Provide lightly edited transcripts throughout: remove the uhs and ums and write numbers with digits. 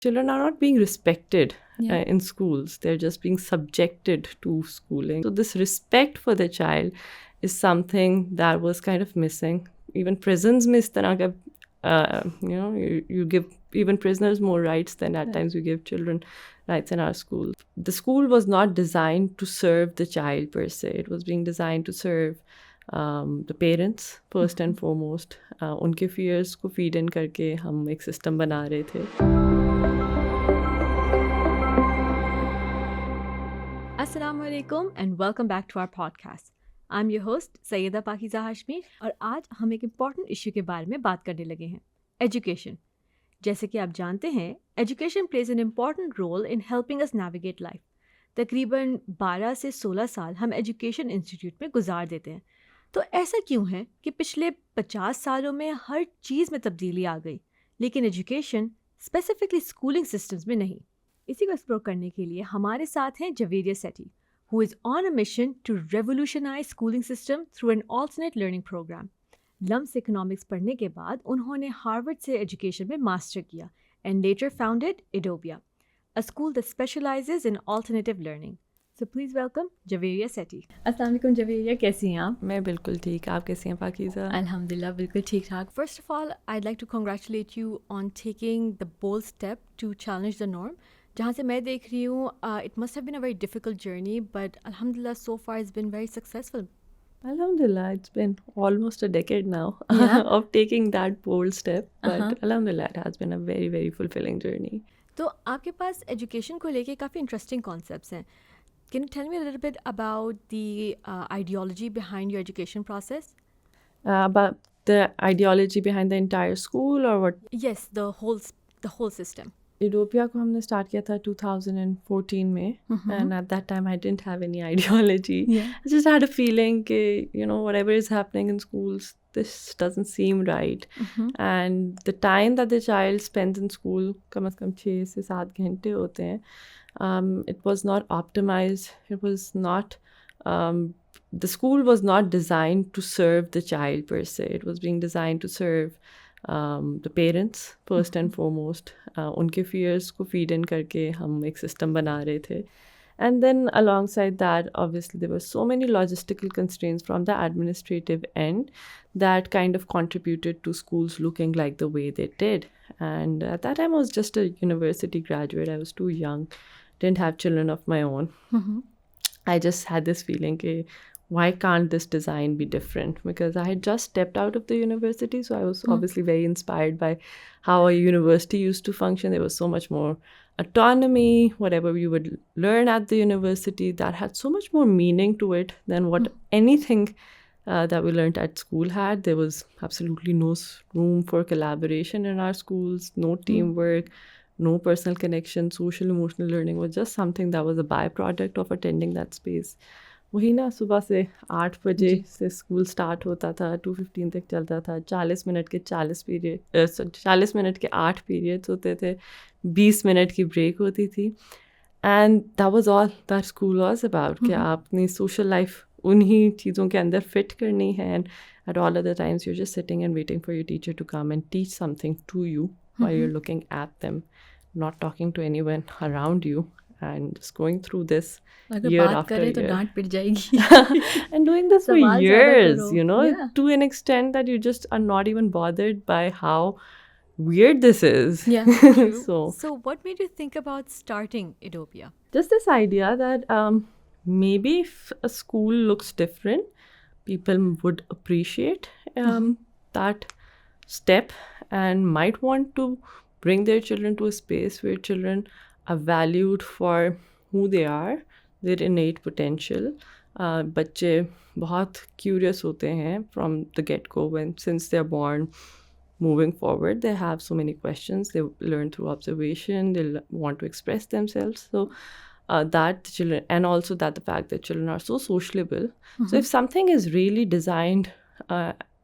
Children are not being respected Yeah. in schools. They're just being subjected to schooling. So this respect for the child is something that was kind of missing. Even prisons में इस तरह का, you give even prisoners more rights than at times we give children rights in our school. The school was not designed to serve the child per se. It was being designed to serve the parents first and foremost. उनके fears को feed in करके हम एक system बना रहे थे. Assalamu alaikum and welcome back to our podcast. I'm your host Sayyida Pakiza Hashmi और आज हम एक इम्पॉर्टेंट इश्यू के बारे में बात करने लगे हैं, एजुकेशन। जैसे कि आप जानते हैं, education plays an important role in helping us navigate life. तकरीबन 12 से 16 साल हम एजुकेशन इंस्टीट्यूट में गुजार देते हैं। तो ऐसा क्यों है कि पिछले 50 सालों में हर चीज़ में तब्दीली आ गई, लेकिन एजुकेशन स्पेसिफिकली स्कूलिंग सिस्टम्स में नहीं। इसी को एक्सप्लोर करने के लिए हमारे साथ हैं जवेरिया सेठी, who is on a mission to revolutionize schooling system through an alternate learning program. LUMS economics पढ़ने के बाद उन्होंने हार्वर्ड से एजुकेशन में मास्टर किया and later founded Edobia, a school that specializes in alternative learning. So please welcome Javeria Sethi. अस्सलाम वालेकुम जवेरिया, कैसी हैं आप? मैं बिल्कुल ठीक, आप कैसी हैं पाकीज़ा? अल्हम्दुलिल्लाह बिल्कुल ठीक ठाक. First of all, I'd like to congratulate you on taking the bold step to challenge the norm. जहाँ से मैं देख रही हूँ, it must have been a very difficult journey, but alhamdulillah so far it's been very successful. Alhamdulillah, it's been almost a decade now of taking that bold step, but alhamdulillah it has been a very, very fulfilling journey. तो आपके पास education को लेके काफ़ी interesting concepts हैं. Can you tell me a little bit about the ideology behind your education process? About the ideology behind the entire school or what? Yes, the whole system. Edobia को हमने start किया था 2014 में, and at that time I didn't have any ideology. I just had a feeling कि whatever is happening in schools, this doesn't seem right. And the time that the child spends in school, कम से कम 6 से 7 घंटे होते हैं, it was not optimized. It was not the school was not designed to serve the child per se. It was being designed to serve the parents first and foremost. उनके fears को feed in करके हम एक system बना रहे थे. And then alongside that, obviously there were so many logistical constraints from the administrative end that kind of contributed to schools looking like the way they did. And at that time I was just a university graduate. I was too young, didn't have children of my own. I just had this feeling कि why can't this design be different? Because I had just stepped out of the university, so I was obviously very inspired by how a university used to function. There was so much more autonomy, whatever you would learn at the university, that had so much more meaning to it than what anything that we learned at school had. There was absolutely no room for collaboration in our schools, no teamwork, no personal connection. Social emotional learning was just something that was a byproduct of attending that space. वही ना, सुबह से 8 बजे से school start होता था, 2:15 तक चलता था, 40 मिनट के 40 मिनट के 8 पीरियड्स होते थे, 20 मिनट की ब्रेक होती थी. And that was all that school was about, कि आपने सोशल लाइफ उन्हीं चीज़ों के अंदर फिट करनी है. And at all other times you just sitting and waiting for your teacher to come and teach something to you while you are looking at them, not talking to anyone around you, and just going through this year after year. तो डांट पिट जाएगी. And doing this for सवाल ज़्यादा years, करो. to an extent that you just are not even bothered by how weird this is. Yeah, true. So what made you think about starting Edobia? just this idea that maybe if a school looks different, people would appreciate that step and might want to bring their children to a space where children are valued for who they are, their innate potential. बच्चे बहुत curious होते हैं from the get-go, since they're born. Moving forward, they have so many questions. They learn through observation. They want to express themselves. So that children, and also that the fact that children are so sociable. So if something is really designed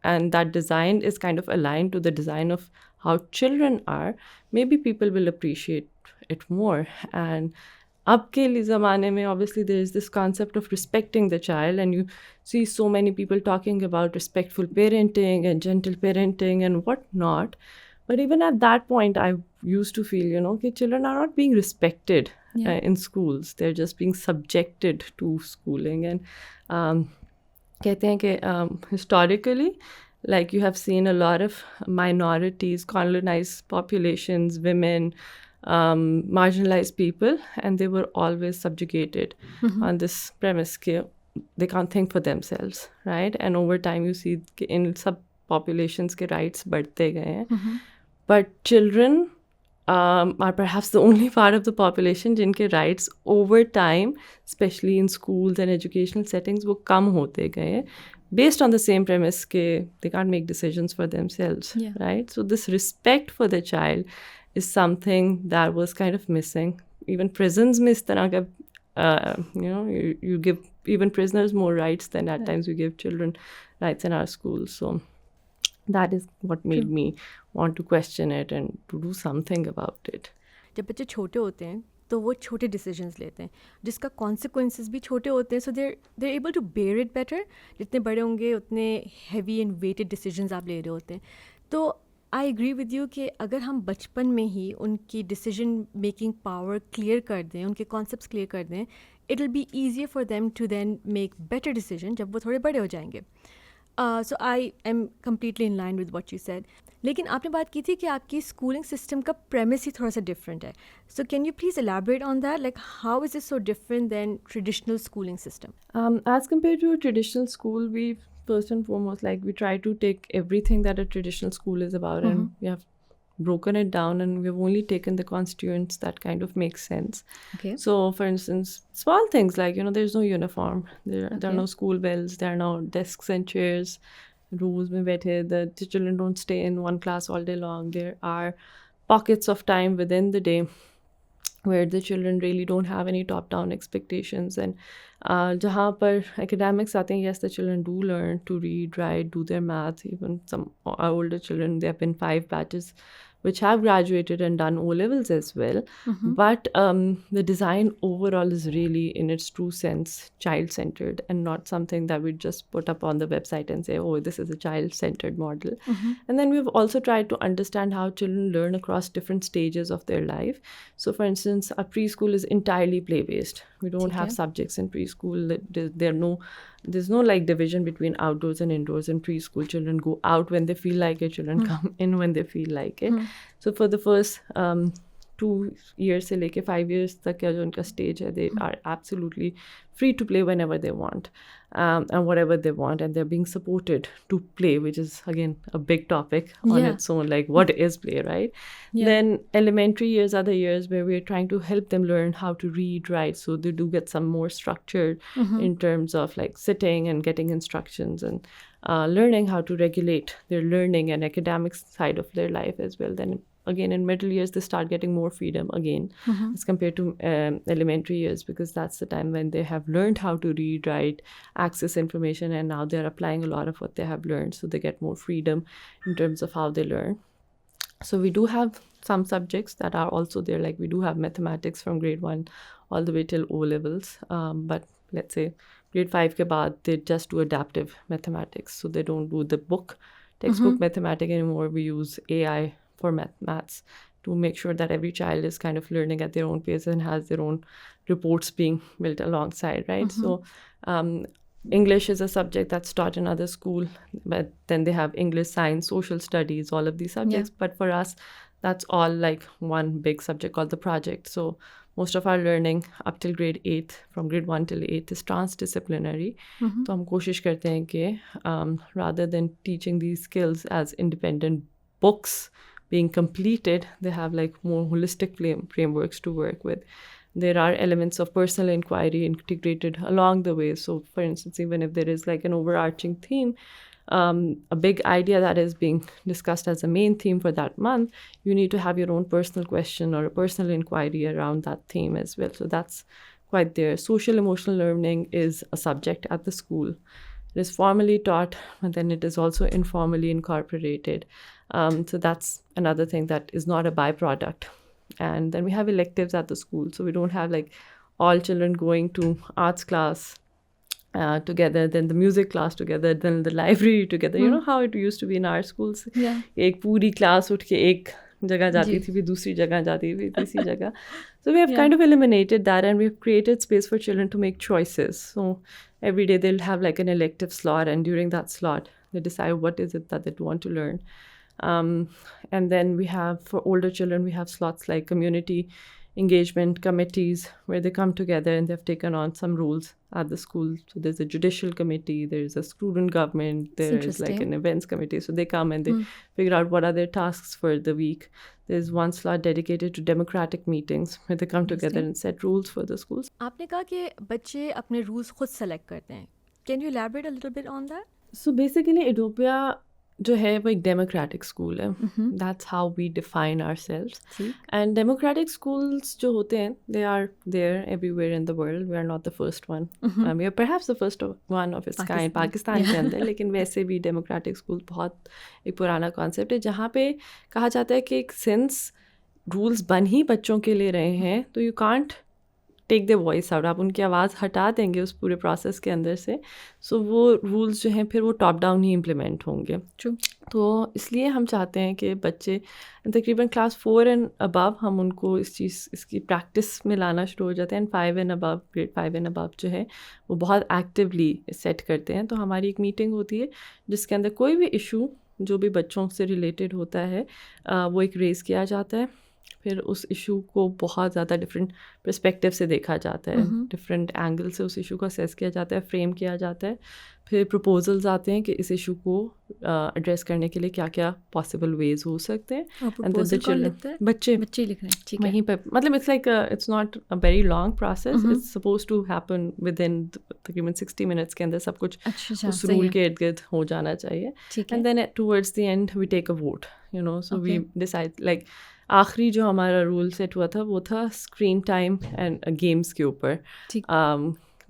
and that design is kind of aligned to the design of how children are, maybe people will appreciate it more. And अब के ज़माने में obviously there is this concept of respecting the child, and you see so many people talking about respectful parenting and gentle parenting and what not. But even at that point, I used to feel, that children are not being respected in schools. They're just being subjected to schooling. And कहते हैं कि historically, like you have seen a lot of minorities, colonized populations, women, marginalized people, and they were always subjugated on this premise that they can't think for themselves, right? And over time you see in sub-populations के rights बढ़ते गए हैं. But children are perhaps the only part of the population जिनके rights over time, especially in schools and educational settings, वो कम होते गए हैं, based on the same premise that they can't make decisions for themselves, right? So this respect for the child is something that was kind of missing. Even prisons में इस तरह का, you give even prisoners more rights than at times we give children rights in our schools. So that is what made me want to question it and to do something about it. जब बच्चे छोटे होते हैं तो वो छोटे decisions लेते हैं जिसका कॉन्सिक्वेंसेस भी छोटे होते हैं, so they're able to bear it better. जितने बड़े होंगे उतने हैवी एंड वेटेड डिसीजंस आप ले रहे होते हैं. तो आई एग्री विद यू कि अगर हम बचपन में ही उनकी डिसीजन मेकिंग पावर क्लियर कर दें, उनके कॉन्सेप्ट्स क्लियर कर दें, it will be easier for them to then make better decision जब वो थोड़े बड़े हो जाएंगे. So I am completely in line with what you said. लेकिन आपने बात की थी कि आपकी स्कूलिंग सिस्टम का प्रेमिस ही थोड़ा सा डिफरेंट है. So can you please elaborate on that, like how is it so different than traditional schooling system? As compared to a traditional school, we first and foremost, like, we try to take everything that a traditional school is about, and we have broken it down, and we've only taken the constituents that kind of make sense. Okay. So, for instance, small things like, there's no uniform, there are no school bells, there are no desks and chairs, rules mein baithe, the children don't stay in one class all day long. There are pockets of time within the day where the children really don't have any top-down expectations, and jahan par academics aate hain, yes, the children do learn to read, write, do their math. Even some older children, there have been 5 batches which have graduated and done O-levels as well. But the design overall is really, in its true sense, child-centered, and not something that we just put up on the website and say, oh, this is a child-centered model. And then we've also tried to understand how children learn across different stages of their life. So, for instance, our preschool is entirely play-based. We don't have subjects in preschool. There's no like division between outdoors and indoors in preschool. Children go out when they feel like it. Children come in when they feel like it. So for the first 2 years से लेके 5 years तक का जो उनका stage है, they are absolutely free to play whenever they want, and whatever they want, and they're being supported to play, which is again a big topic on its own, like what is play, right? Then elementary years are the years where we're trying to help them learn how to read, write, so they do get some more structured in terms of like sitting and getting instructions, and learning how to regulate their learning and academic side of their life as well. Then again, in middle years, they start getting more freedom again as compared to elementary years, because that's the time when they have learned how to read, write, access information, and now they're applying a lot of what they have learned. So they get more freedom in terms of how they learn. So we do have some subjects that are also there, like we do have mathematics from grade 1 all the way till O-levels. But let's say grade 5 ke baad, they just do adaptive mathematics. So they don't do the textbook mathematics anymore. We use AI for maths to make sure that every child is kind of learning at their own pace and has their own reports being built alongside, right? So English is a subject that's taught in other school, but then they have English, science, social studies, all of these subjects. But for us, that's all like one big subject called the project. So most of our learning up till grade 8, from grade 1 till 8, is transdisciplinary. So हम कोशिश करते हैं कि rather than teaching these skills as independent books being completed, they have like more holistic frameworks to work with. There are elements of personal inquiry integrated along the way. So for instance, even if there is like an overarching theme, a big idea that is being discussed as a main theme for that month, you need to have your own personal question or a personal inquiry around that theme as well. So that's quite there. Social emotional learning is a subject at the school. It is formally taught, and then it is also informally incorporated. So that's another thing that is not a byproduct. And then we have electives at the school. So we don't have like all children going to arts class together, then the music class together, then the library together. You know how it used to be in our schools. Yeah. एक पूरी class उठ के एक जगह जाती थी, फिर दूसरी जगह जाती थी, तीसरी जगह. So we have kind of eliminated that, and we've created space for children to make choices. So every day they'll have like an elective slot, and during that slot they decide what is it that they want to learn. And then we have, for older children, we have slots like community engagement committees where they come together and they've taken on some roles at the school. So there's a judicial committee, there's a student government, there's like an events committee. So they come and they figure out what are their tasks for the week. There's one slot dedicated to democratic meetings where they come together and set rules for the schools. आपने कहा कि बच्चे अपने rules खुद select करते हैं. Can you elaborate a little bit on that? So basically Edopia जो है वो एक डेमोक्रेटिक स्कूल है. That's how we define ourselves. And democratic schools जो होते हैं they are there everywhere in the world. We are not the first one, we are perhaps the first one of its kind Pakistan के अंदर. लेकिन वैसे भी democratic school बहुत एक पुराना कॉन्सेप्ट है जहाँ पे कहा जाता है कि सिंस रूल्स बन ही बच्चों के लिए रहे हैं तो you can't take the voice out. आप उनकी आवाज़ हटा देंगे उस पूरे प्रोसेस के अंदर से. सो वो रूल्स जो हैं फिर वो टॉप डाउन ही इम्प्लीमेंट होंगे. तो इसलिए हम चाहते हैं कि बच्चे तकरीबन क्लास 4 एंड अबव हम उनको इसकी प्रैक्टिस में लाना शुरू हो जाते हैं. And 5 and above, grade 5 and above जो है वो बहुत एक्टिवली सेट करते हैं. तो हमारी एक मीटिंग होती है जिसके अंदर कोई भी इशू जो भी बच्चों से रिलेटेड होता है वो एक रेज़ किया जाता है. फिर उस इशू को बहुत ज़्यादा डिफरेंट पर्सपेक्टिव से देखा जाता है, डिफरेंट एंगल से उस इशू को असेस किया जाता है, फ्रेम किया जाता है. फिर प्रपोजल्स आते हैं कि इस इशू को एड्रेस करने के लिए क्या क्या पॉसिबल वेज हो सकते हैं. बच्चे लिख रहे हैं वहीं पर. मतलब it's like it's not a very long process. It's suppose to happen within तकरीबन 60 मिनट्स के अंदर सब कुछ उस रूल के इर्द गिर्द हो जाना चाहिए. And then towards the end we take a vote, you know. So we decide like आखिरी जो हमारा रूल सेट हुआ था वो था स्क्रीन टाइम एंड गेम्स के ऊपर.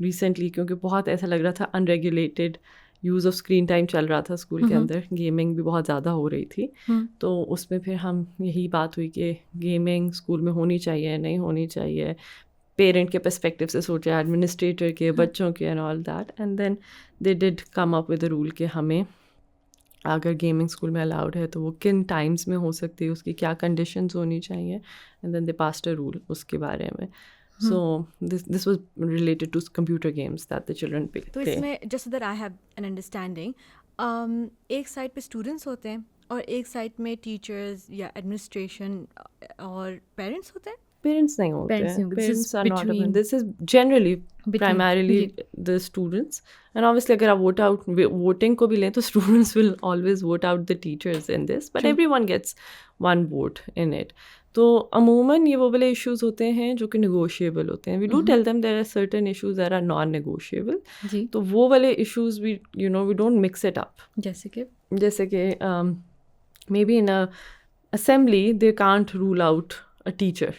रिसेंटली क्योंकि बहुत ऐसा लग रहा था unregulated use of screen time चल रहा था स्कूल के अंदर, गेमिंग भी बहुत ज़्यादा हो रही थी. तो उसमें फिर हम यही बात हुई कि गेमिंग स्कूल में होनी चाहिए नहीं होनी चाहिए, पेरेंट के पर्सपेक्टिव से सोचे, एडमिनिस्ट्रेटर के, बच्चों के and all that. And then they did come up with the rule कि हमें अगर गेमिंग स्कूल में अलाउड है तो वो किन टाइम्स में हो सकती है, उसकी क्या कंडीशंस होनी चाहिए. And then they passed a rule उसके बारे में. So this was related to computer games that the children play. तो इसमें just so that I have an understanding, एक साइड पे स्टूडेंट्स होते हैं और एक साइड में टीचर्स या एडमिनिस्ट्रेशन और पेरेंट्स होते हैं. Parents नहीं होते हैं. Parents are not between. This is generally primarily the students. And obviously अगर आप voting को भी लें तो students will always vote out the teachers in this. But everyone gets one vote in it. तो अमूमन ये वो वाले इश्यूज होते हैं जो कि negotiable होते हैं. We do tell them there are certain issues that are non-negotiable. तो वो वाले issues we don't mix it up. जैसे कि maybe in a assembly they can't rule out a teacher.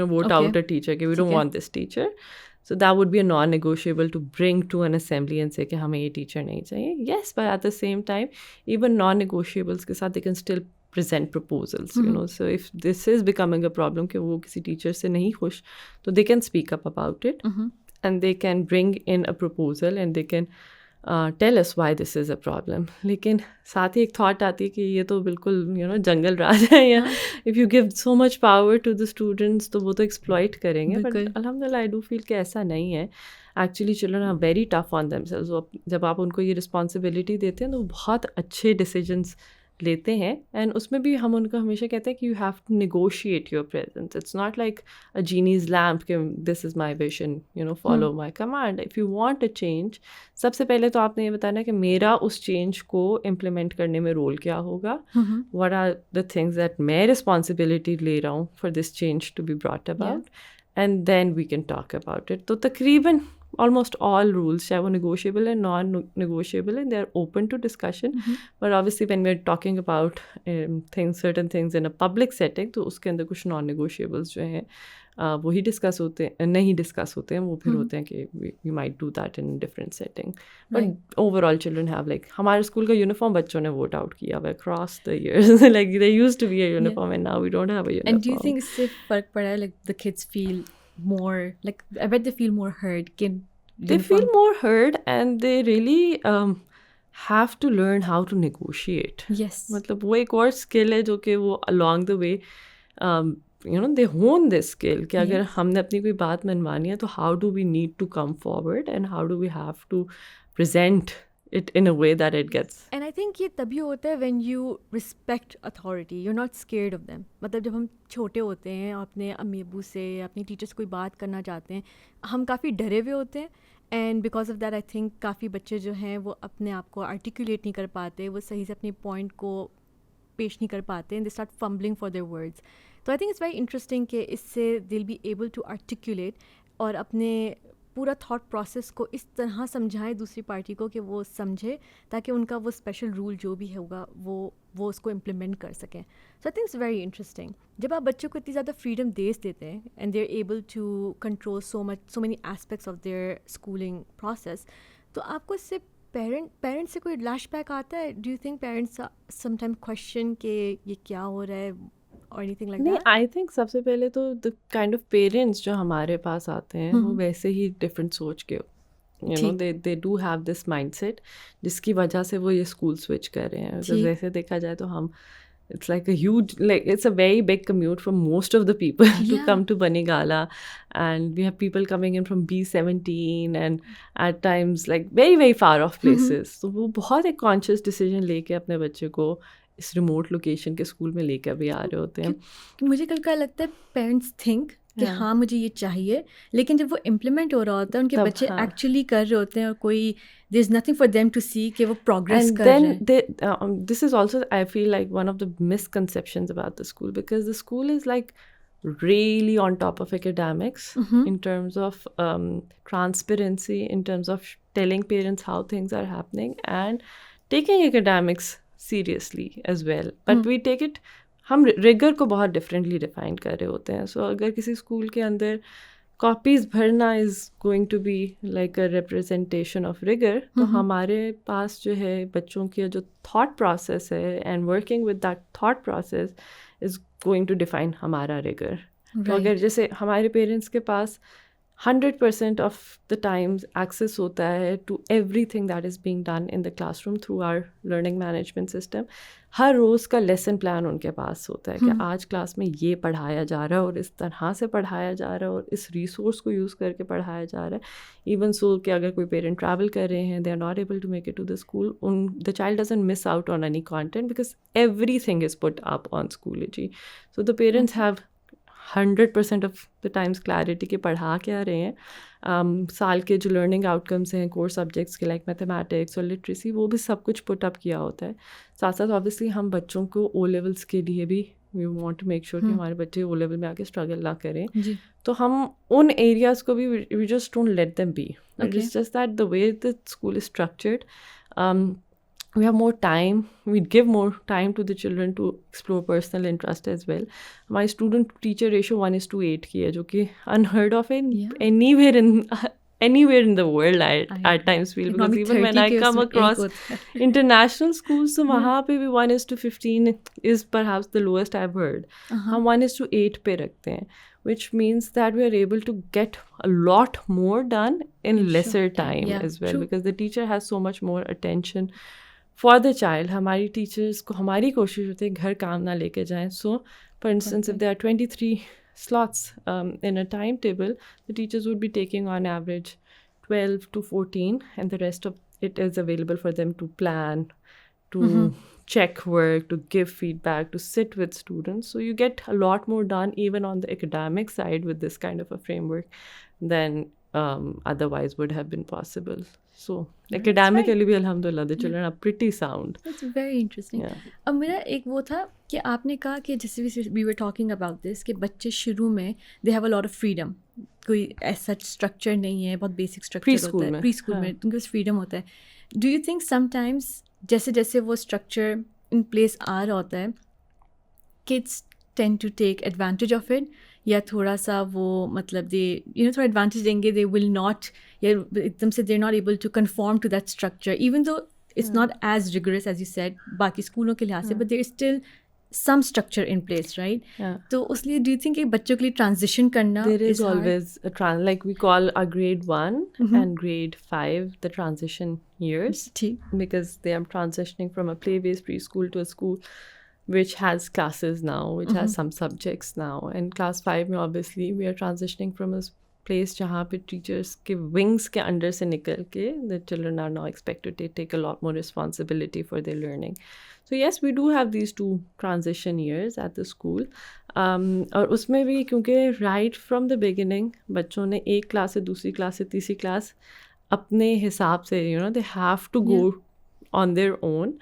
Vote out a teacher कि we don't want this teacher. So that would be a non-negotiable to bring to an assembly and say कि हमें ये teacher नहीं चाहिए. Yes, but at the same time, even non-negotiables के साथ they can still present proposals, you know. So if this is becoming a problem कि वो किसी teacher से नहीं खुश, तो they can speak up about it and they can bring in a proposal and they can tell us why this is a problem. लेकिन साथ ही एक thought आती है कि ये तो बिल्कुल जंगल राज है या if you give so much power to the students तो वो तो exploit करेंगे. But alhamdulillah I do feel कि ऐसा नहीं है. Actually children are very tough on themselves. जब आप उनको ये responsibility देते हैं तो बहुत अच्छे decisions लेते हैं. एंड उसमें भी हम उनको हमेशा कहते हैं कि you have to negotiate your presence. It's not like a genie's lamp कि this is my vision, follow my command. If you want a change, सबसे पहले तो आपने ये बताना है कि मेरा उस चेंज को इम्प्लीमेंट करने में रोल क्या होगा. What are the things that मैं रिस्पॉन्सिबिलिटी ले रहा हूँ for this change to be brought about, and then we can talk about it. तो तकरीबन almost all rules, चाहे वो negotiable and non-negotiable, and they're open to discussion. But obviously when we're talking about certain things in a public setting, तो उसके अंदर कुछ non-negotiables जो हैं वही डिस्कस होते हैं, नहीं डिस्कस होते हैं. वो फिर होते हैं कि we might do that in a different setting. But overall children have हमारे स्कूल का यूनिफॉर्म बच्चों ने वोट आउट किया हुआ across the years. Like there used to be a uniform and now we don't have a uniform. And do you think इससे फर्क पड़ा है, like the kids feel more, like I bet they feel more heard कि they feel more heard and they really have to learn how to negotiate. Yes. मतलब वो एक और skill है जो कि वो along the way they hone this skill कि अगर हमने अपनी कोई बात मनवानी है तो how do we need to come forward and how do we have to present it in a way that it gets. And I think ये तभी होता है when you respect authority, you're not scared of them. मतलब जब हम छोटे होते हैं अपने अम्मी अब्बू से अपनी टीचर्स कोई बात करना चाहते हैं हम काफ़ी डरे हुए होते हैं and because of that I think काफ़ी बच्चे जो हैं वो अपने आप को आर्टिकुलेट नहीं कर पाते, वो सही से अपने पॉइंट को पेश नहीं कर पाते and they start fumbling for their words. तो I think it's very interesting कि इससे they will be able to articulate और अपने पूरा थॉट प्रोसेस को इस तरह समझाएं दूसरी पार्टी को कि वो समझे ताकि उनका वो स्पेशल रूल जो भी होगा वो उसको इम्प्लीमेंट कर सकें. So I think it's very interesting. जब आप बच्चों को इतनी ज़्यादा फ्रीडम दे देते हैं and they are able to control so many aspects of their schooling process, तो आपको इससे पेरेंट्स से कोई लैशबैक आता है? Do you think parents sometime question कि ये क्या हो रहा है or anything like नहीं, that? आई थिंक सबसे पहले तो द काइंड ऑफ पेरेंट्स जो हमारे पास आते हैं वो वैसे ही डिफरेंट सोच के दे डू हैव दिस माइंडसेट जिसकी वजह से वो ये स्कूल स्विच कर रहे हैं. तो वैसे देखा जाए तो हम it's like a huge, like it's a very big commute for most of the people to come to Banigala, and we have people coming in from B17 and at times like very very far off places. तो वो बहुत एक conscious decision लेके अपने बच्चे को इस remote location के स्कूल में लेकर भी आ रहे होते हैं. मुझे कल का लगता है पेरेंट्स थिंक कि हाँ मुझे ये चाहिए, लेकिन जब वो इम्प्लीमेंट हो रहा होता है उनके बच्चे एक्चुअली कर रहे होते हैं और कोई there is nothing for them to see कि वो progress कर रहे हैं. This is also I feel like one of the misconceptions about the school, because the school is like really on top of academics in terms of transparency, in terms of telling parents how things are happening and taking academics seriously as well. But we take it, हम rigour को बहुत differently define कर रहे होते हैं. सो अगर किसी school के अंदर कॉपीज़ भरना is going to be like a representation of rigour, तो हमारे पास जो है बच्चों की जो थॉट प्रोसेस है and working with that thought process is going to define हमारा रिगर. तो अगर जैसे हमारे पेरेंट्स के पास 100% of the times access होता है to everything that is being done in the classroom through our learning management system. हर रोज़ का लेसन प्लान उनके पास होता है कि आज क्लास में ये पढ़ाया जा रहा है और इस तरह से पढ़ाया जा रहा है और इस रिसोर्स को यूज़ करके पढ़ाया जा रहा है. इवन सो कि अगर कोई पेरेंट ट्रैवल कर रहे हैं, they are not able to make it to the school, the child doesn't miss out on any content because everything is put up on Schoology. So the parents have 100% of the times clarity के पढ़ा क्या रहे हैं. साल के जो learning outcomes हैं core subjects के लाइक मैथमेटिक्स और लिटरेसी, वो भी सब कुछ पुट अप किया होता है. साथ साथ ऑब्वियसली हम बच्चों को ओ लेवल्स के लिए भी we want to make sure कि हमारे बच्चे ओ लेवल में आके स्ट्रगल ना करें. तो हम उन एरियाज़ को भी we just don't let them be. It's just that the way the school is structured, we have more time, we give more time to the children to explore personal interest as well. My student teacher ratio 1:8 की है, जो कि unheard of in anywhere in the world at times feel, because even when I come across international schools, so वहाँ पे भी 1:15 is perhaps the lowest I've heard. हम 1:8 पे रखते हैं, which means that we are able to get a lot more done in lesser time as well, because the teacher has so much more attention for the child. हमारी teachers को हमारी कोशिश होती है घर काम ना लेके जाएं. So for instance, if there are 23 slots in a timetable, the teachers would be taking on average 12 to 14, and the rest of it is available for them to plan, to check work, to give feedback, to sit with students. So you get a lot more done even on the academic side with this kind of a framework than otherwise would have been possible. So academically भी alhamdulillah the children are pretty sound. That's very interesting. अब मेरा एक वो था कि आपने कहा कि जैसे we were talking about this कि बच्चे शुरू में they have a lot of freedom, कोई ऐसा स्ट्रक्चर नहीं है, बहुत बेसिक स्ट्रक्चर होता है प्री स्कूल में, उनके पास फ्रीडम होता है. डू यू थिंक समटाइम्स जैसे जैसे वो स्ट्रक्चर इन प्लेस आ रहा होता है kids tend to take advantage of it, या थोड़ा सा वो मतलब दे थोड़ा एडवांटेज देंगे, दे विल नॉट, या एकदम से they are not able to conform to that structure even though it's not as rigorous as you said बाकी स्कूलों के लिहाज से, but there is still some structure in place, right? Yeah. तो उसलिए do you think कि बच्चों के लिए transition करना There is hard? always like we call our grade 1 and grade 5 the transition years, ठीक. because they are transitioning from a play-based preschool to a school which has classes now, which has some subjects now. And class 5 mein obviously we are transitioning from a place जहाँ पे teachers के wings के under से निकल के the children are now expected to take a lot more responsibility for their learning. So yes, we do have these 2 transition years at the school. और उसमें भी क्योंकि right from the beginning बच्चों ने एक क्लास से दूसरी क्लास से तीसरी क्लास अपने हिसाब से they have to go on their own.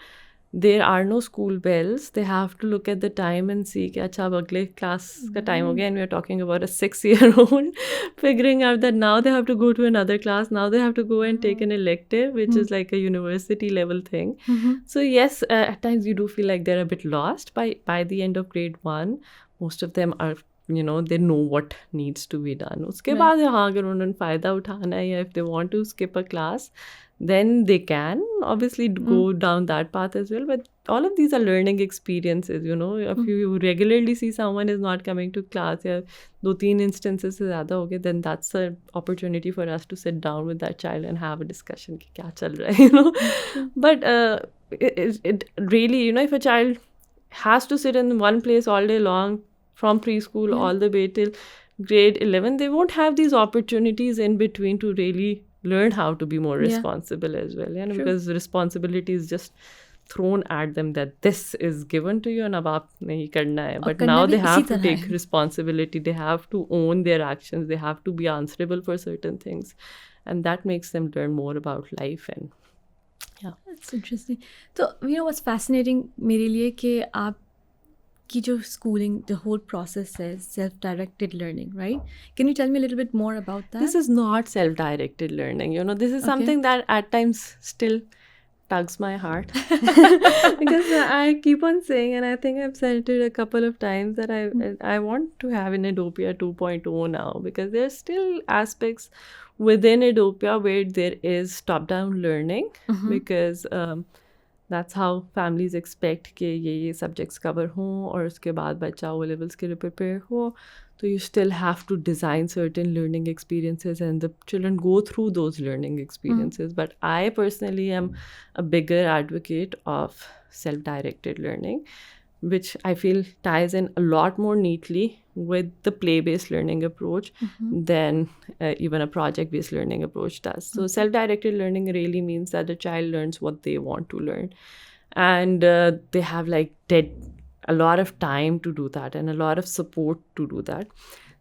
There are no school bells. They have to look at the time and see कि अच्छा अब अगले class का time हो गया, and we are talking about a 6-year-old figuring out that now they have to go to another class. Now they have to go and take an elective, which is like a university level thing. So yes, at times you do feel like they're a bit lost. By the end of grade 1, most of them are they know what needs to be done. उसके बाद हाँ अगर उन्होंने फ़ायदा उठाना है या if they want to skip a class, then they can obviously go down that path as well. But all of these are learning experiences, if you regularly see someone is not coming to class या 2-3 instances से ज़्यादा हो गए, then that's an opportunity for us to sit down with that child and have a discussion कि क्या चल रहा है, But it really, if a child has to sit in one place all day long from preschool all the way till grade 11, they won't have these opportunities in between to really learn how to be more responsible as well, because responsibility is just thrown at them that this is given to you and ab aap nahi karna hai. But now they have to take responsibility, they have to own their actions, they have to be answerable for certain things, and that makes them learn more about life. And that's interesting. So what's fascinating मेरे लिए कि आप की जो schooling, the whole process is self-directed learning, right? Can you tell me a little bit more about that? This is not self-directed learning. This is something that at times still tugs my heart because I keep on saying, and I think I've said it a couple of times, that I want to have an Edopia 2.0 now, because there's still aspects within Edopia where there is top-down learning, because that's how families expect कि ये subjects cover हों और उसके बाद बच्चा O levels के लिए prepare हो. So you still have to design certain learning experiences and the children go through those learning experiences. But I personally am a bigger advocate of self-directed learning, which I feel ties in a lot more neatly with the play-based learning approach than even a project-based learning approach does. So self-directed learning really means that the child learns what they want to learn. And they have a lot of time to do that and a lot of support to do that.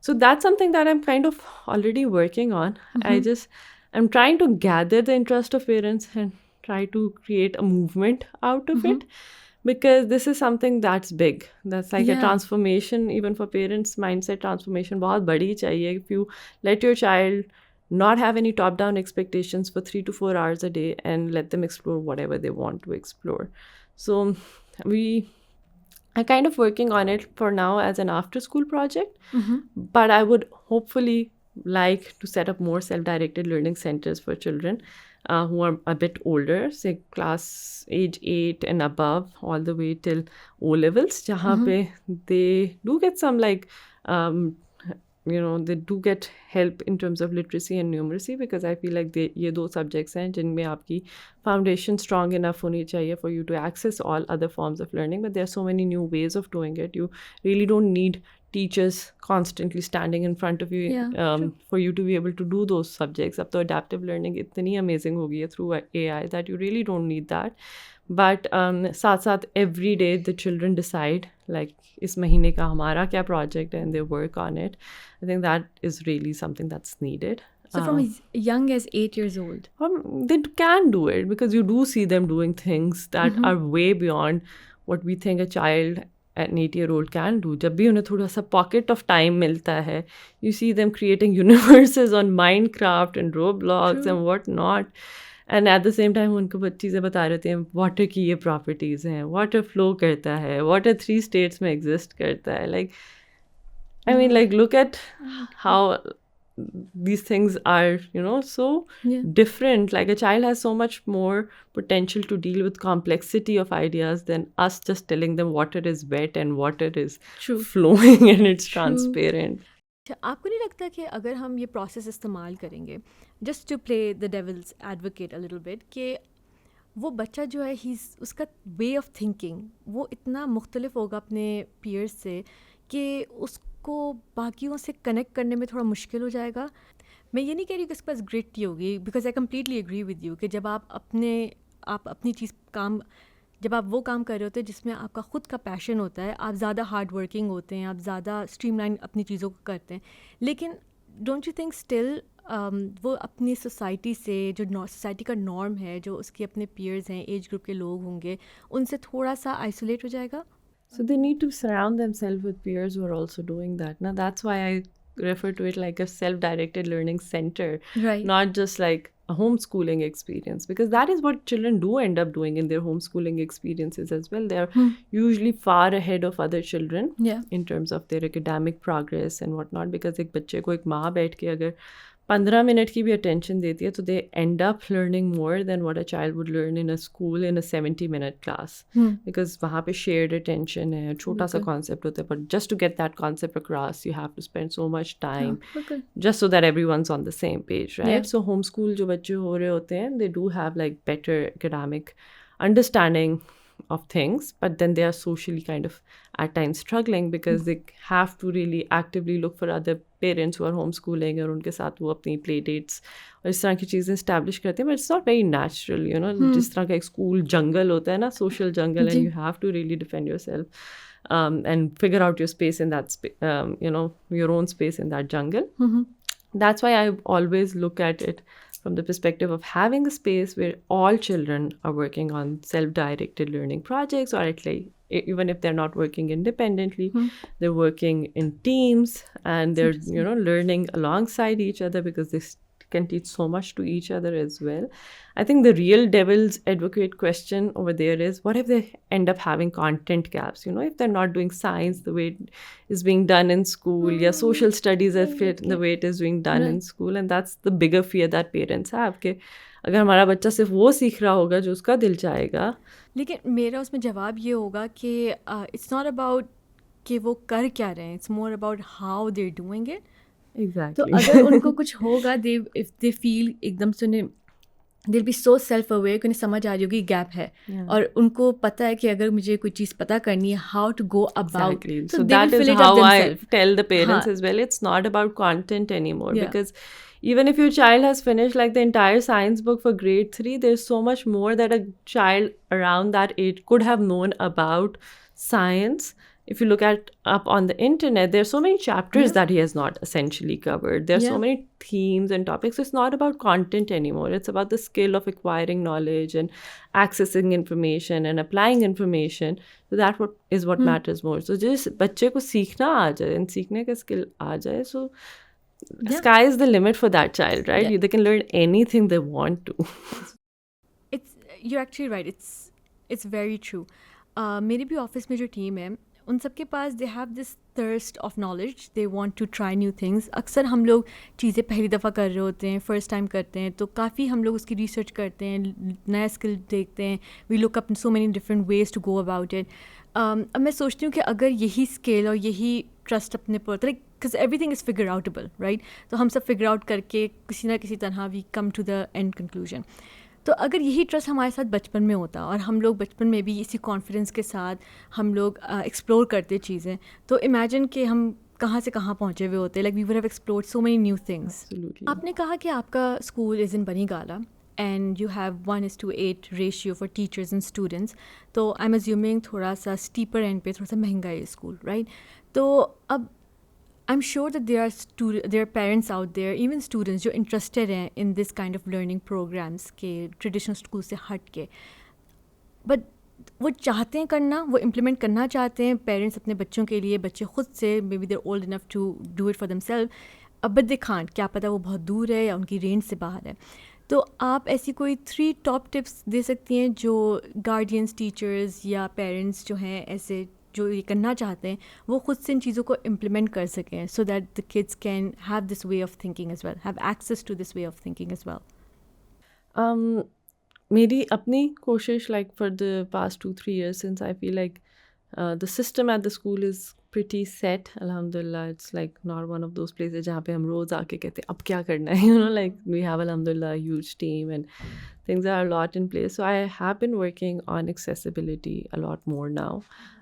So that's something that I'm kind of already working on. I'm trying to gather the interest of parents and try to create a movement out of it. Because this is something that's big. That's like a transformation, even for parents, mindset transformation. बहुत बड़ी चाहिए. If you let your child not have any top-down expectations for 3 to 4 hours a day and let them explore whatever they want to explore. So we are kind of working on it for now as an after-school project. But I would hopefully like to set up more self-directed learning centers for children who are a bit older, say class age 8 and above, all the way till O levels, jahan pe they do get some they do get help in terms of literacy and numeracy, because I feel like ye do subjects hain jinmein aapki foundation strong enough honi chahiye for you to access all other forms of learning. But there are so many new ways of doing it. You really don't need teachers constantly standing in front of you for you to be able to do those subjects. Ab to adaptive learning itni amazing ho gayi hai through AI that you really don't need that. But साथ every day the children decide like इस महीने का हमारा क्या project है and they work on it. I think that is really something that's needed. So from as young as 8 years old? They can do it, because you do see them doing things that are way beyond what we think a child an 8-year-old can do. जब भी उन्हें थोड़ा सा pocket of time मिलता है, you see them creating universes on Minecraft and Roblox and what not. And at the same time उनको चीज़ें बता रहे थे वाटर की ये प्रॉपर्टीज़ हैं, वाटर फ्लो करता है, वाटर 3 states में एग्जिस्ट करता है. Like I mean, like look at how these things are, so different. Like a child has so much more potential to deal with complexity of ideas than us just telling them water is wet and water is flowing and it's transparent. आपको नहीं लगता कि अगर हम ये process इस्तेमाल करेंगे just to play the devil's advocate a little bit कि वो बच्चा जो है उसका वे ऑफ थिंकिंग वो इतना मुख्तलिफ होगा अपने पीयर्स से कि उसको बाकियों से कनेक्ट करने में थोड़ा मुश्किल हो जाएगा. मैं ये नहीं कह रही कि उसके पास ग्रिट होगी, because I completely agree with you कि जब आप अपनी चीज़ जब आप वो काम कर रहे होते हैं जिसमें आपका ख़ुद का पैशन होता है, आप ज़्यादा हार्ड वर्किंग होते हैं, आप ज़्यादा स्ट्रीमलाइन अपनी चीज़ों को करते हैं. लेकिन डोंट यू थिंक स्टिल वो अपनी सोसाइटी से जो सोसाइटी का नॉर्म है, जो उसके अपने पीयर्स हैं, एज ग्रुप के लोग होंगे, उनसे थोड़ा सा आइसोलेट हो जाएगा? So they need to surround themselves with peers who are also doing that. Now that's why I refer to it like a self-directed learning center, right? Not just like a homeschooling experience, because that is what children do end up doing in their homeschooling experiences as well. They're usually far ahead of other children in terms of their academic progress and whatnot, because एक बच्चे को एक माँ बैठ के अगर 15 minute की भी अटेंशन देती है तो they end up learning more than what a child would learn in a school in a 70 minute class, because वहाँ पे शेयर्ड अटेंशन है, छोटा सा कॉन्सेप्ट होता है, but just to get that concept across you have to spend so much time just so that everyone's on the same page, right? So home school जो बच्चे हो रहे होते हैं they do have like better academic understanding of things, but then they are socially kind of at times struggling because they have to really actively look for other parents who are homeschooling और उनके साथ वो अपनी play dates और इस तरह की चीज़ें establish करते हैं. But it's not very natural, जिस तरह का एक school jungle होता है ना, social jungle, and you have to really defend yourself and figure out your space in that your own space in that jungle. That's why I always look at it from the perspective of having a space where all children are working on self-directed learning projects, or at least even if they're not working independently, they're working in teams and they're learning alongside each other, because they can teach so much to each other as well. I think the real devil's advocate question over there is, what if they end up having content gaps? If they're not doing science the way it is being done in school, yeah, social studies are fit the way it is being done in school, and that's the bigger fear that parents have कि अगर हमारा बच्चा सिर्फ वो सीख रहा होगा जो उसका दिल चाहेगा. लेकिन मेरा उसमें जवाब ये होगा कि इट्स नॉट अबाउट कि वो कर क्या रहे हैं, it's more about how they are doing it. Exactly. तो अगर उनको कुछ होगा, इफ दे फील एकदम से उन्हें दिल बी सो सेल्फ अवेयर कि उन्हें समझ आ रही होगी गैप है, और उनको पता है कि अगर मुझे कोई चीज़ पता करनी है, how to go about. So that is how I tell the parents as well. It's not about content anymore, because even if your child has finished like the entire science book for grade 3, there's so much more that a child around that age could have known about science. If you look up on the internet, there are so many chapters that he has not essentially covered. There are so many themes and topics. It's not about content anymore. It's about the skill of acquiring knowledge and accessing information and applying information. So that is what matters more. So just बच्चे को सीखना आ जाए and सीखने का skill आ जाए. So sky is the limit for that child, right? They can learn anything they want to. You're actually right. It's very true. मेरी भी office में जो टीम है, उन सब के पास they have this thirst of knowledge, they want to try new things. अक्सर हम लोग चीज़ें पहली दफ़ा कर रहे होते हैं, फर्स्ट टाइम करते हैं, तो काफ़ी हम लोग उसकी रिसर्च करते हैं, नया स्किल देखते हैं, we look up so many different ways to go about it. अब मैं सोचती हूँ कि अगर यही स्किल और यही ट्रस्ट अपने पर, like because everything is figure outable, right? तो हम सब फिगर आउट करके किसी ना किसी तरह we come to the end conclusion. तो अगर यही ट्रस्ट हमारे साथ बचपन में होता और हम लोग बचपन में भी इसी कॉन्फिडेंस के साथ हम लोग एक्सप्लोर करते चीज़ें, तो इमेजिन कि हम कहाँ से कहाँ पहुँचे हुए होते, like we would have explored so many new things. आपने कहा कि आपका school is in Banigala and you have 1:8 ratio for teachers and students, तो आई एम अज्यूमिंग थोड़ा सा स्टीपर एंड पे थोड़ा सा महंगा है स्कूल, राइट? तो अब I'm sure that there are parents out there, even students, जो interested हैं in this kind of learning programs के traditional school से हट के, but वो चाहते हैं करना, वो implement करना चाहते हैं parents अपने बच्चों के लिए, बच्चे खुद से maybe they're old enough to do it for themselves, but they can't, क्या पता वो बहुत दूर है या उनकी रेंज से बाहर है. तो आप ऐसी कोई 3 टॉप टिप्स दे सकती हैं जो गार्डियंस, टीचर्स या पेरेंट्स जो हैं ऐसे जो ये करना चाहते हैं वो खुद से इन चीज़ों को इम्प्लीमेंट कर सकें, so that the kids can have this way of thinking as well, have access to this way of thinking as well? मेरी अपनी कोशिश, like for the past 2-3 years, since I feel like the system at the school is pretty set, alhamdulillah. It's like not one of those places जहाँ पे हम रोज़ आके कहते हैं अब क्या करना है, you know, like we have alhamdulillah a huge team and things are a lot in place. So I have been working on accessibility a lot more now.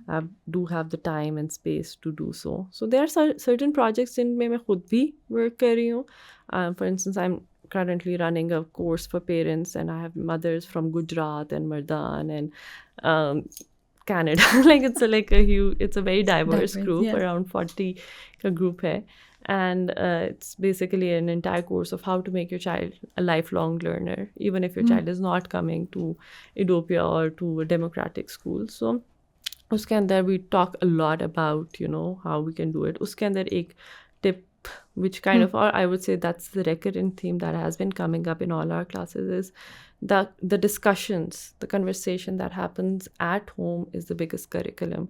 I do have the time and space to do so. So there are certain projects जिनमें मैं खुद भी work कर रही हूँ. For instance, I'm currently running a course for parents, and I have mothers from Gujarat and Mardan and Canada. Like it's a very diverse group, yeah. Around 40 ka group hai. And it's basically an entire course of how to make your child a lifelong learner, even if your child is not coming to Edopia or to a democratic school. So uske andar we talk a lot about, you know, how we can do it. Uske andar ek tip which kind of, or I would say that's the recurrent theme that has been coming up in all our classes, is the discussions, the conversation that happens at home is the biggest curriculum.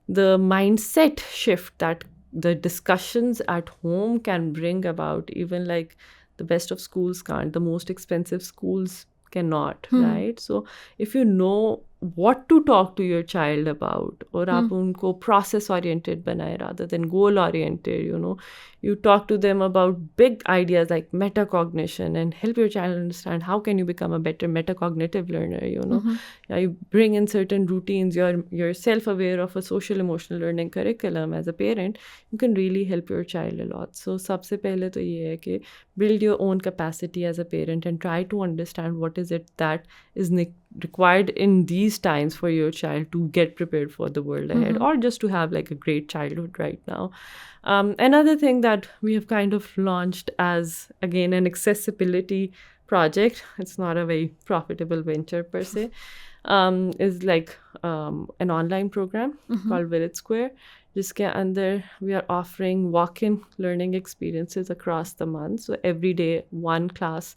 The mindset shift that the discussions at home can bring about, even like the best of schools can't, the most expensive schools cannot, right? So if you know what to talk to your child about, or aap unko process oriented banaye rather than goal oriented, you know, you talk to them about big ideas like metacognition and help your child understand how can you become a better metacognitive learner, you know. Yeah, you bring in certain routines, you're self-aware of a social emotional learning curriculum as a parent, you can really help your child a lot. So sabse pehle to ye hai ki build your own capacity as a parent and try to understand what is it that is required in these times for your child to get prepared for the world ahead, or just to have like a great childhood right now. Another thing that we have kind of launched as, again, an accessibility project, it's not a very profitable venture per se, is like an online program called Village Square, jiske andar we are offering walk-in learning experiences across the month. So every day one class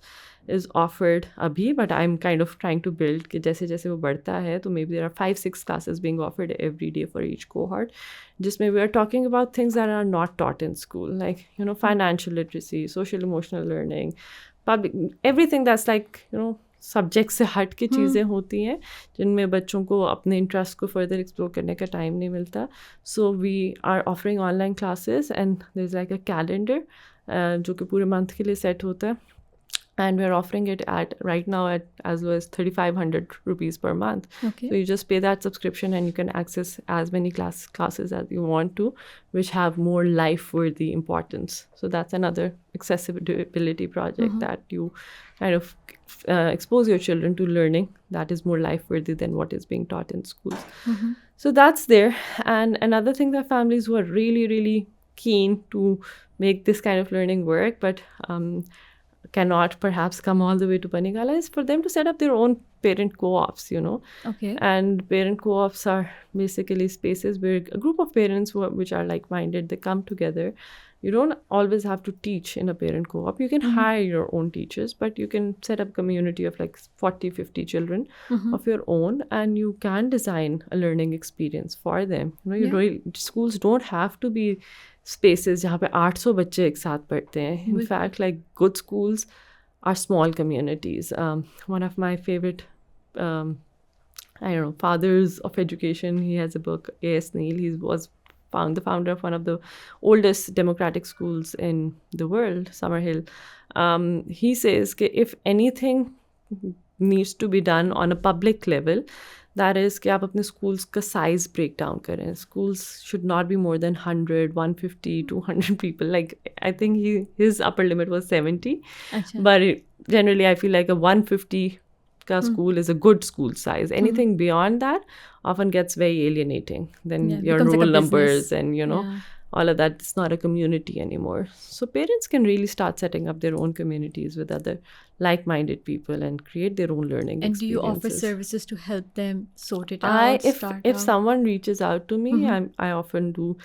is offered abhi, but I'm kind of trying to build कि जैसे जैसे वो बढ़ता है तो maybe there are 5-6 classes being offered every day for each cohort, जिसमें we are talking about things that are not taught in school, like, you know, financial literacy, social emotional learning, public, everything that's like, you know, subject से हट के चीज़ें होती हैं जिनमें बच्चों को अपने इंटरेस्ट को फर्दर एक्सप्लोर करने का टाइम नहीं मिलता. So we are offering online classes and there is like a calendar जो कि पूरे मंथ के लिए सेट होता है. And we're offering it at right now at as low as 3,500 rupees per month. Okay. So you just pay that subscription and you can access as many classes as you want to, which have more life-worthy importance. So that's another accessibility project that you kind of expose your children to learning that is more life-worthy than what is being taught in schools. So that's there. And another thing that families who are really, really keen to make this kind of learning work, but cannot perhaps come all the way to Panigala, is for them to set up their own parent co-ops, you know. Okay. And parent co-ops are basically spaces where a group of parents which are like-minded, they come together. You don't always have to teach in a parent co-op. You can hire your own teachers, but you can set up a community of like 40-50 children of your own, and you can design a learning experience for them. You know, schools don't have to be spaces जहाँ पे 800 बच्चे एक साथ पढ़ते हैं. In fact, like good schools are small communities. One of my favorite, I don't know, fathers of education, he has a book, A.S. Neil. He was the founder of one of the oldest democratic schools in the world, Summerhill. He says that if anything needs to be done on a public level, that is कि आप अपने schools का size break down करें. Schools should not be more than 100, 150, 200 people. Like, I think his upper limit was 70. Achha. But generally, I feel like a 150 ka school is a good school size. Anything beyond that often gets very alienating. Then your roll like numbers and, you know, all of that, it's not a community anymore. So parents can really start setting up their own communities with other like-minded people and create their own learning experiences. And do you offer services to help them sort it out? If someone reaches out to me, I often do.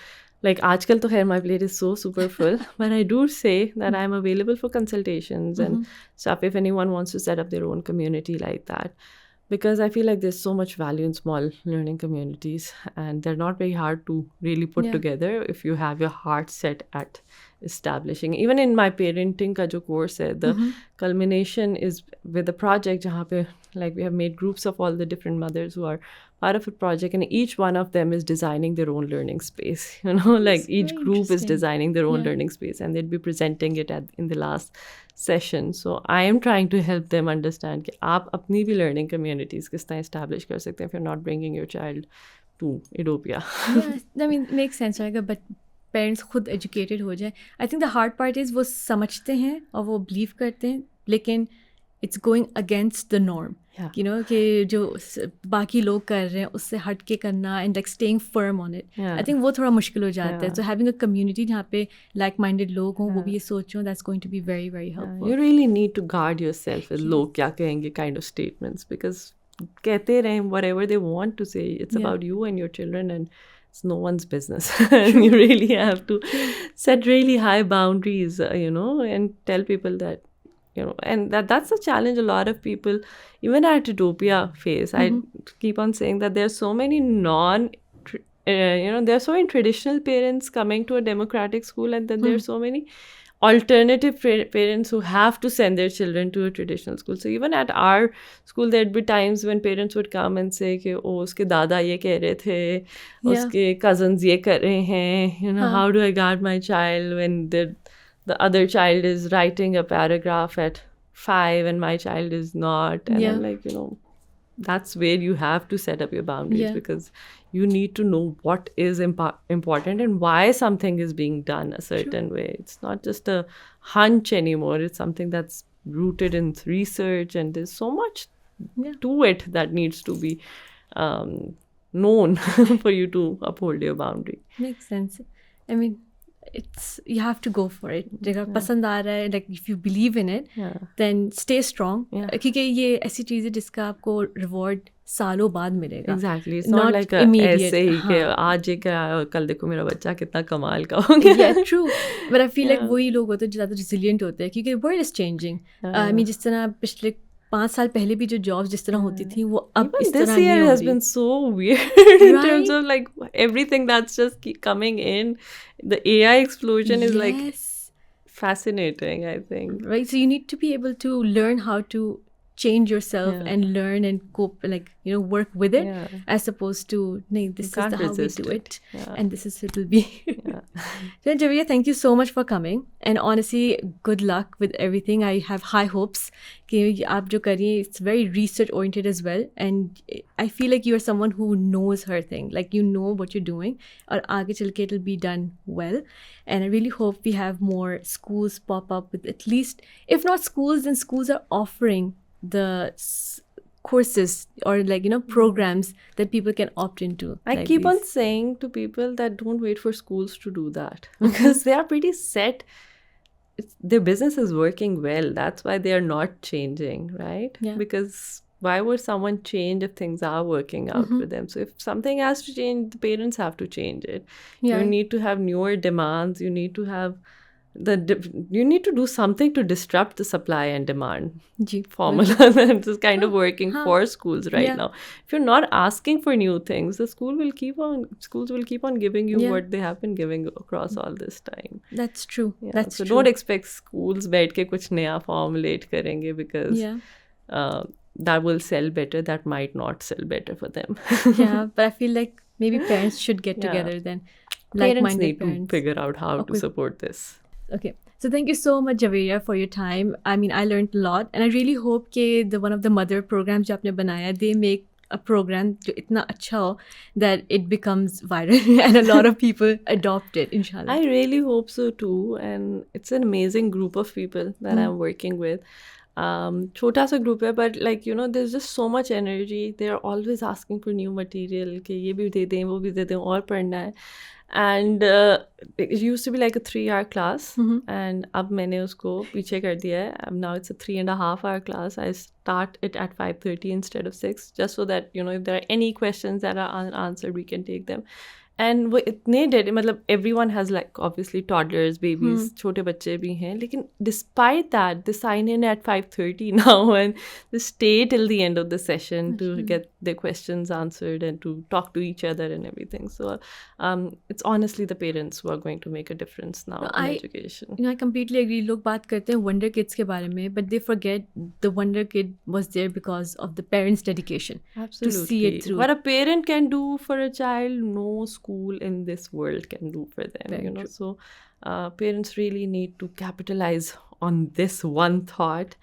Like, aajkal to khair my plate is so super full, but I do say that I'm available for consultations and stuff if anyone wants to set up their own community like that. because I feel like there's so much value in small learning communities, and they're not very hard to really put together if you have your heart set at establishing. Even in my parenting ka jo course hai, the culmination is with a project jahan pe like we have made groups of all the different mothers who are part of a project, and each one of them is designing their own learning space, you know, like each group is designing their own learning space, and they'd be presenting it in the last session. So I am trying to help them understand कि आप अपनी भी learning communities किस तरह establish कर सकते हैं if you're not bringing your child to Edopia. Yeah, I mean makes sense रहेगा, but पेरेंट्स खुद एजुकेटेड हो जाए. I think the hard part is वो समझते हैं और वो बिलीव करते हैं, लेकिन it's going against the norm, you know, कि जो बाकी लोग कर रहे हैं उससे हट के करना and like staying firm on it. I think वो थोड़ा मुश्किल हो जाता है. सो हैविंग अ कम्युनिटी जहाँ पे लाइक माइंडेड लोग हों, वो भी ये सोच रहे हो, that's going to be very very helpful. You really need to guard yourself with लोग क्या कहेंगे kind of statements, because कहते रहें whatever they want to say, it's about you and your children, and it's no one's business. And you really have to set really high boundaries, you know, and tell people that, you know, and that's a challenge a lot of people, even at Edopia face. I keep on saying that there are so many there are so many traditional parents coming to a democratic school, and then there are so many alternative parents who have to send their children to a traditional school. So even at our school there'd be times when parents would come and say कि oh उसके दादा ये कह रहे थे, उसके cousins ये कर रहे हैं, you know, how do I guard my child when the other child is writing a paragraph at 5 and my child is not. And I'm like, you know, that's where you have to set up your boundaries, because you need to know what is important and why something is being done a certain way. It's not just a hunch anymore. It's something that's rooted in research, and there's so much to it that needs to be known for you to uphold your boundary. Makes sense. I mean, you have to go for it. अगर पसंद आ रहा है, like if you believe in it, then stay strong. क्योंकि ये ऐसी चीज़ है जिसका आपको reward सालों बाद मिलेगा. Exactly. It's not like ऐसे ही कि आज ये कराया और कल देखो मेरा बच्चा कितना कमाल का हो गया. Yeah, true. But I feel like वही लोग होते हैं जो ज़्यादा resilient होते हैं, क्योंकि world is changing. I mean, जिस तरह पिछले 5 साल पहले भी जो जॉब्स जिस तरह होती थी वो अब इस तरह नहीं होती. This year has been so weird in terms of like everything that's just keep coming in. The AI explosion is like fascinating, I think. Right, so you need to be able to learn how to change yourself and learn and cope, like, you know, work with it, as opposed to this is how we do it, and this is it will be. So Javeria, thank you so much for coming, and honestly good luck with everything. I have high hopes कि आप जो करिए, it's very research oriented as well, and I feel like you are someone who knows her thing, like you know what you're doing, और आगे चल के it will be done well. And I really hope we have more schools pop up with, at least if not schools, then schools are offering the courses or, like, you know, programs that people can opt into. I keep on saying to people that don't wait for schools to do that, because they are pretty set. Their business is working well. That's why they are not changing, right? Because why would someone change if things are working out for them? So if something has to change, the parents have to change it. You need to have newer demands. You need to have you need to do something to disrupt the supply and demand formula that is kind of working for schools right now. If you're not asking for new things, the schools will keep on giving you what they have been giving across all this time. That's true. That's so true. Don't expect schools बैठ के कुछ नया formulate करेंगे, because that will sell better. That might not sell better for them. But I feel like maybe parents should get together then. Parents need to figure out how to support this. Okay, so thank you so much, Javeria, for your time. I mean, I learned a lot, and I really hope that one of the mother programs जो आपने बनाया, they make a program जो इतना अच्छा हो that it becomes viral and a lot of people adopt it, inshallah. I really hope so too, and it's an amazing group of people that I'm working with. छोटा सा group है, but like, you know, there's just so much energy. They're always asking for new material कि ये भी दे दें, वो भी दे दें, और पढ़ना है. And it used to be like a 3-hour class, and अब मैंने उसको पीछे कर दिया है. Now it's a 3.5-hour class. I start it at 5:30 instead of 6, just so that, you know, if there are any questions that are unanswered, we can take them. And वो इतने डेड, मतलब everyone has like obviously toddlers, babies, छोटे बच्चे भी हैं, लेकिन despite that they sign in at 5:30 now and they stay till the end of the session to get their questions answered and to talk to each other and everything. So it's honestly the parents who are going to make a difference now in education. I completely agree. लोग बात करते हैं wonder kids के बारे में, but they forget the wonder kid was there because of the parents' dedication. Absolutely. To see it through. What a parent can do for a child, no school in this world can do for them. Very you know, true. so parents really need to capitalize on this one thought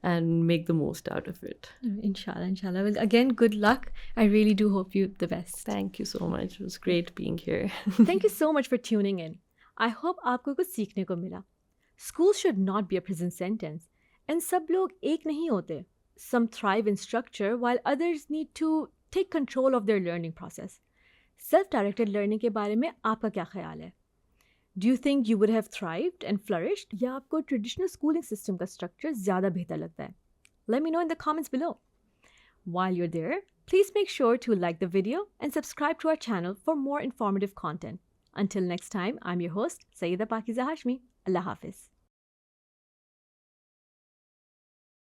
and make the most out of it. Inshallah. Well, again, good luck. I really do hope you the best. Thank you so much. It was great being here. Thank you so much for tuning in. I hope आपको कुछ सीखने को मिला. School should not be a prison sentence. And सब लोग एक नहीं होते. Some thrive in structure while others need to take control of their learning process. Self-directed learning के बारे में आपका क्या ख्याल है? Do you think you would have thrived and flourished? या आपको traditional schooling system का structure ज़्यादा बेहतर लगता है? Let me know in the comments below. While you're there, please make sure to like the video and subscribe to our channel for more informative content. Until next time, I'm your host, Sayyida Pakiza Hashmi. Allah Hafiz.